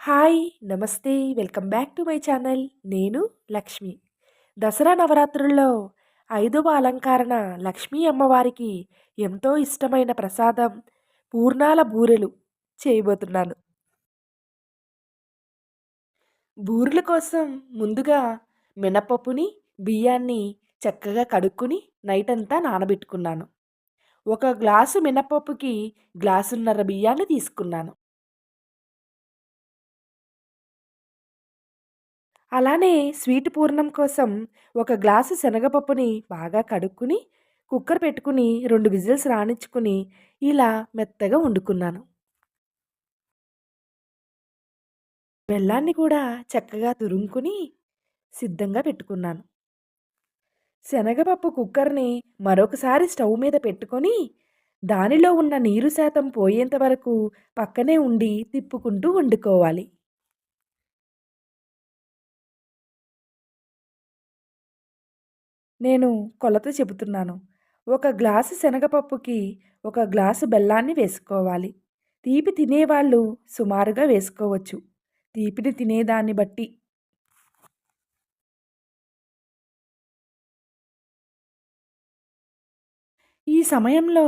Hi! నమస్తే. Welcome back to my channel. నేను లక్ష్మి. దసరా నవరాత్రుల్లో ఐదవ అలంకరణ లక్ష్మీ అమ్మవారికి ఎంతో ఇష్టమైన ప్రసాదం పూర్ణాల బూరెలు చేయబోతున్నాను. బూరెల కోసం ముందుగా మినపప్పుని, బియ్యాన్ని చక్కగా కడుక్కొని నైటంతా నానబెట్టుకున్నాను. ఒక గ్లాసు మినపప్పుకి గ్లాసున్నర బియ్యాన్ని తీసుకున్నాను. అలానే స్వీట్ పూర్ణం కోసం ఒక గ్లాసు శనగపప్పుని బాగా కడుక్కుని, కుక్కర్ పెట్టుకుని 2 విజిల్స్ రానిచ్చుకుని, ఇలా మెత్తగా వండుకున్నాను. బెల్లాన్ని కూడా చక్కగా తురుముకొని సిద్ధంగా పెట్టుకున్నాను. శనగపప్పు కుక్కర్‌ని మరొకసారి స్టవ్ మీద పెట్టుకొని, దానిలో ఉన్న నీరు శాతం పోయేంత వరకు పక్కనే ఉండి తిప్పుకుంటూ వండుకోవాలి. నేను కొలత చెబుతున్నాను. ఒక గ్లాసు శనగపప్పుకి ఒక గ్లాసు బెల్లాన్ని వేసుకోవాలి. తీపి తినేవాళ్ళు సుమారుగా వేసుకోవచ్చు. తీపిని తినేదాన్ని బట్టి. ఈ సమయంలో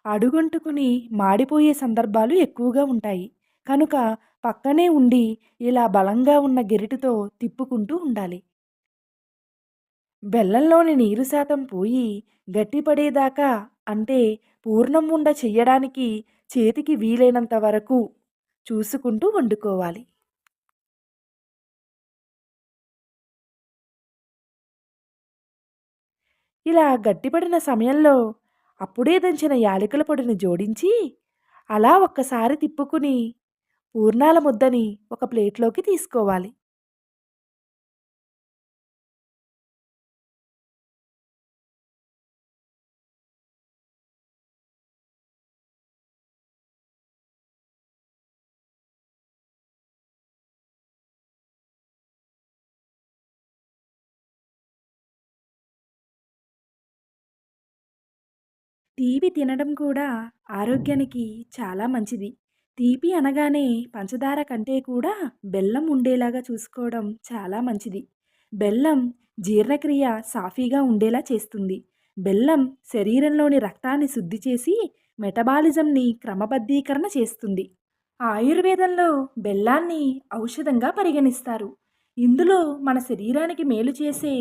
అడుగంటుకుని మాడిపోయే సందర్భాలు ఎక్కువగా ఉంటాయి. కనుక పక్కనే ఉండి ఇలా బలంగా ఉన్న గెరిటతో తిప్పుకుంటూ ఉండాలి. బెల్లంలోని నీరు శాతం పోయి గట్టిపడేదాకా, అంటే పూర్ణం ఉండ చెయ్యడానికి చేతికి వీలైనంత వరకు చూసుకుంటూ వండుకోవాలి. ఇలా గట్టిపడిన సమయంలో అప్పుడే దంచిన యాలకుల పొడిని జోడించి అలా ఒక్కసారి తిప్పుకుని పూర్ణాల ముద్దని ఒక ప్లేట్లోకి తీసుకోవాలి. తీపి తినడం కూడా ఆరోగ్యానికి చాలా మంచిది. తీపి అనగానే పంచదార కంటే కూడా బెల్లం ఉండేలాగా చూసుకోవడం చాలా మంచిది. బెల్లం జీర్ణక్రియ సాఫీగా ఉండేలా చేస్తుంది. బెల్లం శరీరంలోని రక్తాన్ని శుద్ధి చేసి మెటబాలిజంని క్రమబద్ధీకరణ చేస్తుంది. ఆయుర్వేదంలో బెల్లాన్ని ఔషధంగా పరిగణిస్తారు. ఇందులో మన శరీరానికి మేలు చేసే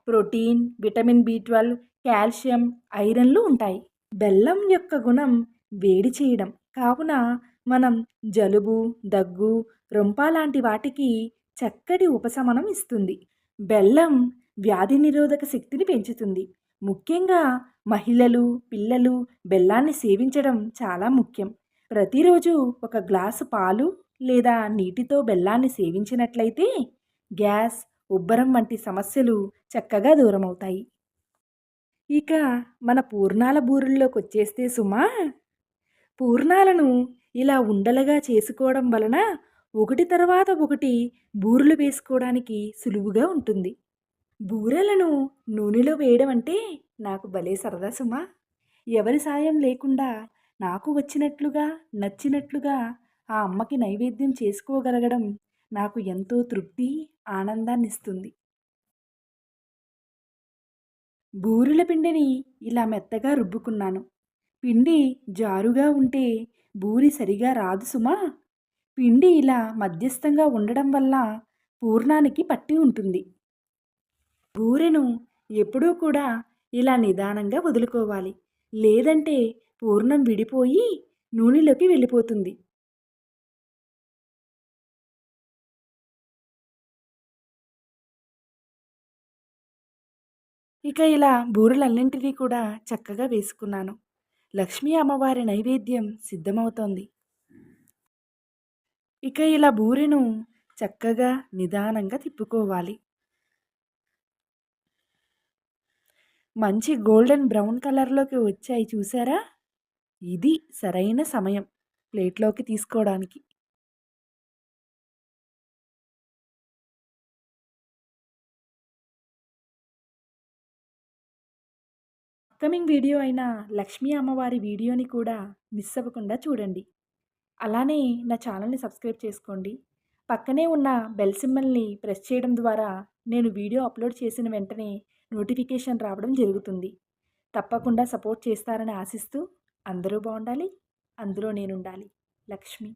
ప్రోటీన్, విటమిన్ బి12, కాల్షియం, ఐరన్లు ఉంటాయి. బెల్లం యొక్క గుణం వేడి చేయడం. కావున మనం జలుబు, దగ్గు, రొంప లాంటి వాటికి చక్కటి ఉపశమనం ఇస్తుంది. బెల్లం వ్యాధి నిరోధక శక్తిని పెంచుతుంది. ముఖ్యంగా మహిళలు, పిల్లలు బెల్లాన్ని సేవించడం చాలా ముఖ్యం. ప్రతిరోజు ఒక గ్లాసు పాలు లేదా నీటితో బెల్లాన్ని సేవించినట్లయితే గ్యాస్, ఉబ్బరం వంటి సమస్యలు చక్కగా దూరమవుతాయి. ఇక మన పూర్ణాల బూరెల్లోకొచ్చేస్తే సుమా, పూర్ణాలను ఇలా ఉండలుగా చేసుకోవడం వలన ఒకటి తర్వాత ఒకటి బూరెలు వేసుకోవడానికి సులువుగా ఉంటుంది. బూరెలను నూనెలో వేయడం అంటే నాకు భలే సరదా సుమా. ఎవరి సాయం లేకుండా నాకు వచ్చినట్లుగా, నచ్చినట్లుగా ఆ అమ్మకి నైవేద్యం చేసుకోగలగడం నాకు ఎంతో తృప్తి, ఆనందాన్నిస్తుంది. బూరెల పిండిని ఇలా మెత్తగా రుబ్బుకున్నాను. పిండి జారుగా ఉంటే బూరి సరిగా రాదు సుమా. పిండి ఇలా మధ్యస్థంగా ఉండడం వల్ల పూర్ణానికి పట్టి ఉంటుంది. బూరెను ఎప్పుడూ కూడా ఇలా నిదానంగా వదులుకోవాలి. లేదంటే పూర్ణం విడిపోయి నూనెలోకి వెళ్ళిపోతుంది. ఇక ఇలా బూరెలన్నింటినీ కూడా చక్కగా వేసుకున్నాను. లక్ష్మీ అమ్మవారి నైవేద్యం సిద్ధమవుతోంది. ఇక ఇలా బూరెను చక్కగా నిదానంగా తిప్పుకోవాలి. మంచి గోల్డెన్ బ్రౌన్ కలర్‌లోకి వచ్చాయి చూసారా? ఇది సరైన సమయం ప్లేట్‌లోకి తీసుకోవడానికి. అప్‌కమింగ్ వీడియో అయిన లక్ష్మీ అమ్మవారి వీడియోని కూడా మిస్ అవ్వకుండా చూడండి. అలానే నా ఛానల్‌ని సబ్స్క్రైబ్ చేసుకోండి. పక్కనే ఉన్న బెల్ సింబల్‌ని ప్రెస్ చేయడం ద్వారా నేను వీడియో అప్లోడ్ చేసిన వెంటనే నోటిఫికేషన్ రావడం జరుగుతుంది. తప్పకుండా సపోర్ట్ చేస్తారని ఆశిస్తూ అందరూ బావుండాలి. అందులో నేనుండాలి. లక్ష్మి.